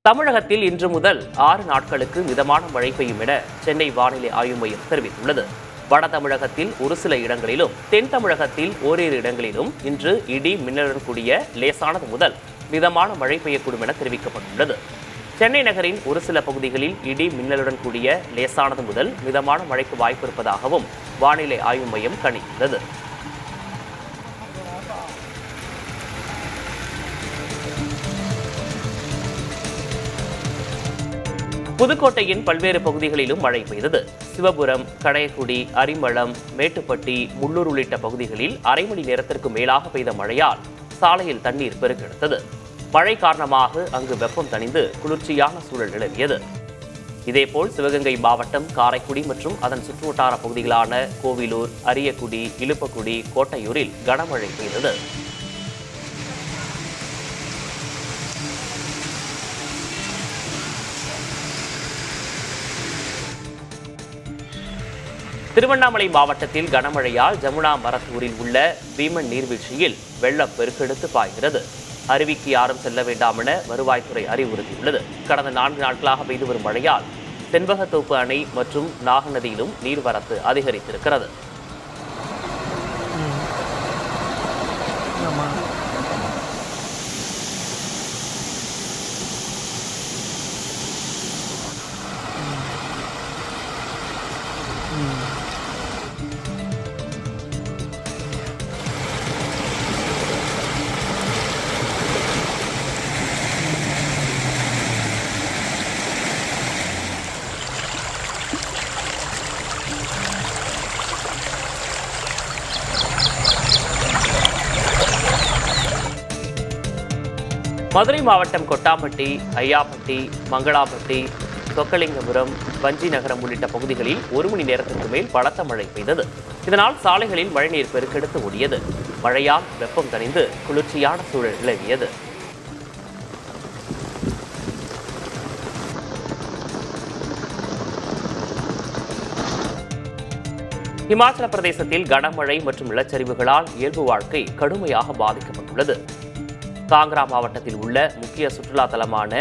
தமிழகத்தில் இன்று முதல் 6 நாட்களுக்கு மிதமான மழை பெய்யும் என சென்னை வானிலை ஆய்வு மையம் தெரிவித்துள்ளது. வட தமிழகத்தில் ஒரு சில இடங்களிலும், தென் தமிழகத்தில் ஓரிரு இடங்களிலும் இன்று இடி மின்னலுடன் கூடிய லேசானது முதல் மிதமான மழை பெய்யக்கூடும் என தெரிவிக்கப்பட்டுள்ளது. சென்னை நகரின் ஒரு சில பகுதிகளில் இடி மின்னலுடன் கூடிய லேசானது முதல் மிதமான மழைக்கு வாய்ப்பு இருப்பதாகவும் வானிலை ஆய்வு மையம் கணித்துள்ளது. புதுக்கோட்டையின் பல்வேறு பகுதிகளிலும் மழை பெய்தது. சிவபுரம், கடையக்குடி, அரிமளம், மேட்டுப்பட்டி, முள்ளூர் உள்ளிட்ட பகுதிகளில் அரை மணி நேரத்திற்கு மேலாக பெய்த மழையால் சாலையில் தண்ணீர் பெருக்கெடுத்தது. மழை காரணமாக அங்கு வெப்பம் தணிந்து குளிர்ச்சியான சூழல் நிலவியது. இதேபோல் சிவகங்கை மாவட்டம் காரைக்குடி மற்றும் அதன் சுற்றுவட்டார பகுதிகளான கோவிலூர், அரியக்குடி, இலுப்பக்குடி, கோட்டையூரில் கனமழை பெய்தது. திருவண்ணாமலை மாவட்டத்தில் கனமழையால் ஜமுனா மரத்தூரில் உள்ள பீமன் நீர்வீழ்ச்சியில் வெள்ளம் பெருக்கெடுத்து பாய்கிறது. அருவிக்கு யாரும் செல்ல வேண்டாம் என வருவாய்த்துறை அறிவுறுத்தியுள்ளது. கடந்த 4 நாட்களாக பெய்து வரும் மழையால் செண்பகத்தோப்பு அணை மற்றும் நாகநதியிலும் நீர்வரத்து அதிகரித்திருக்கிறது. மதுரை மாவட்டம் கொட்டாம்பட்டி, ஐயாப்பட்டி, மங்களாப்பட்டி, சொக்கலிங்கபுரம், வஞ்சி நகரம் உள்ளிட்ட பகுதிகளில் 1 மணி நேரத்திற்கு மேல் பலத்த மழை பெய்தது. இதனால் சாலைகளில் மழைநீர் பெருக்கெடுத்து ஓடியது. மழையால் வெப்பம் தணிந்து குளிர்ச்சியான சூழல் நிலவியது. இமாச்சல பிரதேசத்தில் கனமழை மற்றும் நிலச்சரிவுகளால் இயல்பு வாழ்க்கை கடுமையாக பாதிக்கப்பட்டுள்ளது. காங்க்ரா மாவட்டத்தில் உள்ள முக்கிய சுற்றுலா தலமான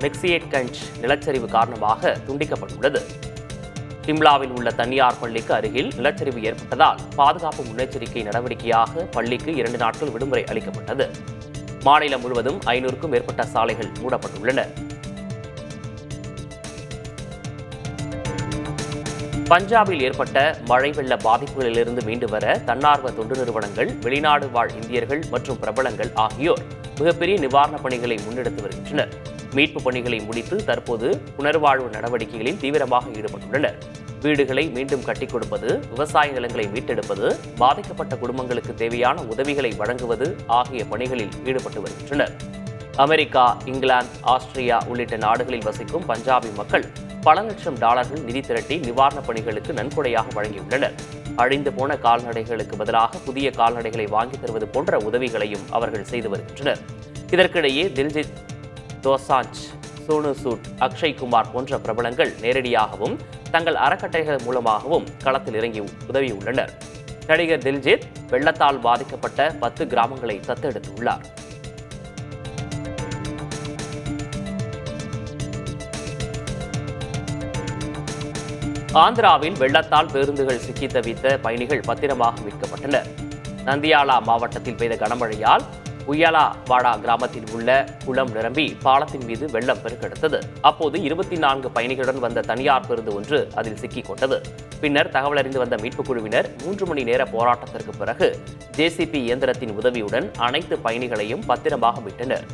மெக்சியேட்கஞ்ச் நிலச்சரிவு காரணமாக துண்டிக்கப்பட்டுள்ளது. சிம்லாவில் உள்ள தனியார் பள்ளிக்கு அருகில் நிலச்சரிவு ஏற்பட்டதால் பாதுகாப்பு முன்னெச்சரிக்கை நடவடிக்கையாக பள்ளிக்கு 2 நாட்கள் விடுமுறை அளிக்கப்பட்டது. மாநிலம் முழுவதும் 500க்கும் மேற்பட்ட சாலைகள் மூடப்பட்டுள்ளன. பஞ்சாபில் ஏற்பட்ட மழை வெள்ள பாதிப்புகளிலிருந்து மீண்டு வர தன்னார்வ தொண்டு நிறுவனங்கள், வெளிநாடு வாழ் இந்தியர்கள் மற்றும் பிரபலங்கள் ஆகியோர் மிகப்பெரிய நிவாரணப் பணிகளை முன்னெடுத்து வருகின்றனர். மீட்பு பணிகளை முடித்து தற்போது புனர்வாழ்வு நடவடிக்கைகளில் தீவிரமாக ஈடுபட்டுள்ளனர். வீடுகளை மீண்டும் கட்டிக் கொடுப்பது, விவசாய நிலங்களை மீட்டெடுப்பது, பாதிக்கப்பட்ட குடும்பங்களுக்கு தேவையான உதவிகளை வழங்குவது ஆகிய பணிகளில் ஈடுபட்டு வருகின்றனர். அமெரிக்கா, இங்கிலாந்து, ஆஸ்திரியா உள்ளிட்ட நாடுகளில் வசிக்கும் பஞ்சாபி மக்கள் பல லட்சம் டாலர்கள் நிதி திரட்டி நிவாரணப் பணிகளுக்கு நன்கொடையாக வழங்கியுள்ளனர். அழிந்து போன கால்நடைகளுக்கு பதிலாக புதிய கால்நடைகளை வாங்கி தருவது போன்ற உதவிகளையும் அவர்கள் செய்து வருகின்றனர். இதற்கிடையே தில்ஜித் தோசாஞ்ச், சோனு சூட், அக்ஷய் குமார் போன்ற பிரபலங்கள் நேரடியாகவும் தங்கள் அறக்கட்டளைகள் மூலமாகவும் களத்தில் இறங்கி உதவியுள்ளனர். நடிகர் தில்ஜித் வெள்ளத்தால் பாதிக்கப்பட்ட 10 கிராமங்களை தத்தெடுத்துள்ளார். ஆந்திராவில் வெள்ளத்தால் பேருந்துகள் சிக்கி தவித்த பயணிகள் பத்திரமாக மீட்கப்பட்டனர். நந்தியாலா மாவட்டத்தில் பெய்த கனமழையால் உய்யாலவாடா கிராமத்தில் உள்ள குளம் நிரம்பி பாலத்தின் மீது வெள்ளம் பெருக்கெடுத்தது. அப்போது 24 பயணிகளுடன் வந்த தனியார் பேருந்து ஒன்று அதில் சிக்கிக் கொண்டது. பின்னர் தகவல் அறிந்து வந்த மீட்புக் குழுவினர் 3 மணி நேர போராட்டத்திற்கு பிறகு ஜேசிபி இயந்திரத்தின் உதவியுடன் அனைத்து பயணிகளையும் பத்திரமாக மீட்டனர்.